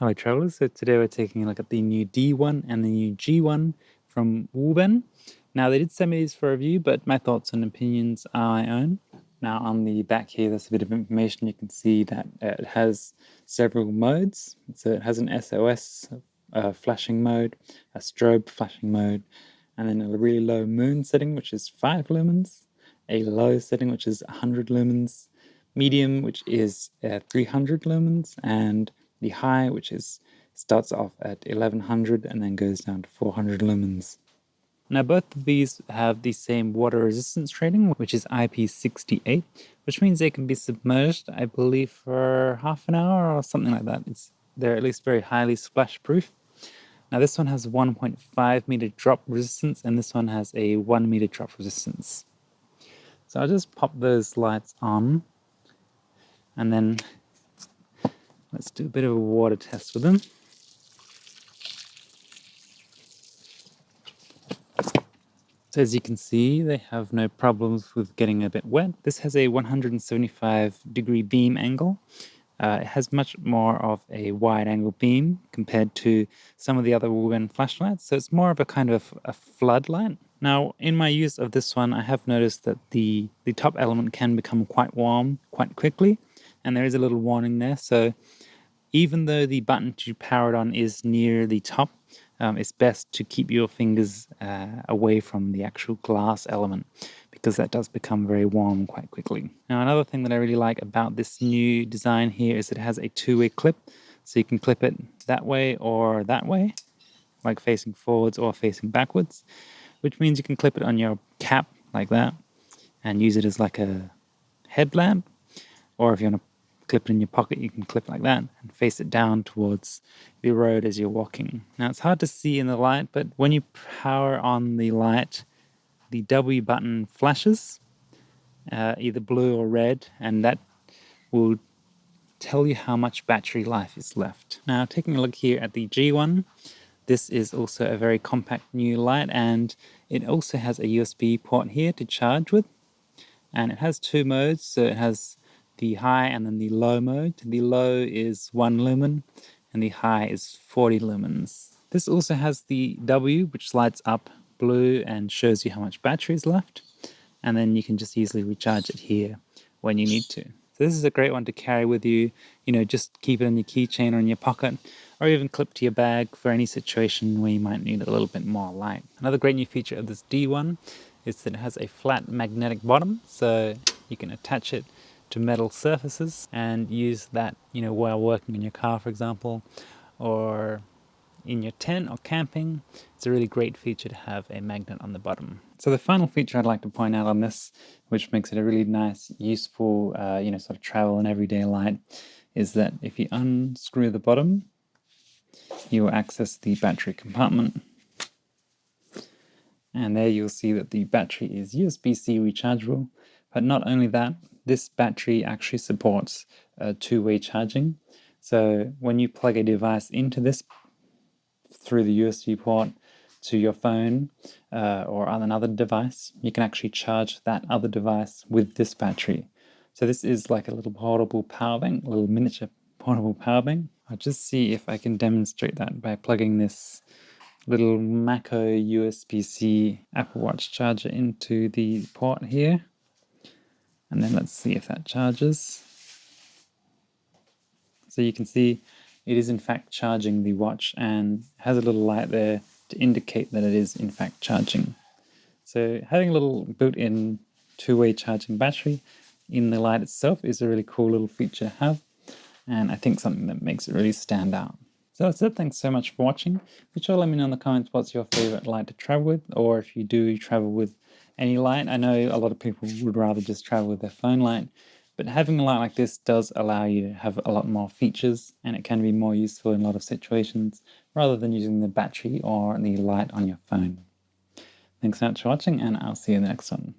Hello travelers, so today we're taking a look at the new D1 and the new G1 from Wuben. Now they did send me these for review, but my thoughts and opinions are my own. Now on the back here there's a bit of information. You can see that it has several modes. So it has an SOS flashing mode, a strobe flashing mode, and then a really low moon setting which is 5 lumens, a low setting which is 100 lumens, medium which is 300 lumens, and the high, which starts off at 1100 and then goes down to 400 lumens. Now both of these have the same water resistance rating, which is IP68, which means they can be submerged, I believe, for half an hour or something like that. They're at least very highly splash proof. Now this one has 1.5 meter drop resistance and this one has a 1 meter drop resistance. So I'll just pop those lights on and then let's do a bit of a water test with them. So as you can see, they have no problems with getting a bit wet. This has a 175-degree beam angle. It has much more of a wide-angle beam compared to some of the other Wuben flashlights, so it's more of a kind of a floodlight. Now, in my use of this one, I have noticed that the top element can become quite warm quite quickly, and there is a little warning there. So even though the button to power it on is near the top, it's best to keep your fingers away from the actual glass element because that does become very warm quite quickly. Now, another thing that I really like about this new design here is it has a two-way clip. So you can clip it that way or that way, like facing forwards or facing backwards, which means you can clip it on your cap like that and use it as like a headlamp, or if you want to clip it in your pocket, you can clip it like that and face it down towards the road as you're walking. Now it's hard to see in the light, but when you power on the light, the W button flashes, either blue or red, and that will tell you how much battery life is left. Now taking a look here at the G1, this is also a very compact new light, and it also has a USB port here to charge with, and it has two modes. So it has the high and then the low mode. The low is 1 lumen and the high is 40 lumens. This also has the W, which lights up blue and shows you how much battery is left, and then you can just easily recharge it here when you need to. So this is a great one to carry with you, just keep it in your keychain or in your pocket, or even clip to your bag for any situation where you might need a little bit more light. Another great new feature of this D1 is that it has a flat magnetic bottom, so you can attach it to metal surfaces and use that, while working in your car, for example, or in your tent or camping. It's a really great feature to have a magnet on the bottom. So the final feature I'd like to point out on this, which makes it a really nice, useful, sort of travel and everyday light, is that if you unscrew the bottom, you will access the battery compartment. And there you'll see that the battery is USB-C rechargeable, but not only that, this battery actually supports two-way charging. So when you plug a device into this through the USB port to your phone or on another device, you can actually charge that other device with this battery. So this is like a little portable power bank, a little miniature portable power bank. I'll just see if I can demonstrate that by plugging this little Mako USB-C Apple Watch charger into the port here. And then let's see if that charges. So you can see it is in fact charging the watch and has a little light there to indicate that it is in fact charging. So having a little built-in two-way charging battery in the light itself is a really cool little feature to have, and I think something that makes it really stand out. So that's it. Thanks so much for watching. Be sure to let me know in the comments what's your favorite light to travel with, or if you do travel with any light. I know a lot of people would rather just travel with their phone light, but having a light like this does allow you to have a lot more features, and it can be more useful in a lot of situations rather than using the battery or the light on your phone. Thanks so much for watching, and I'll see you in the next one.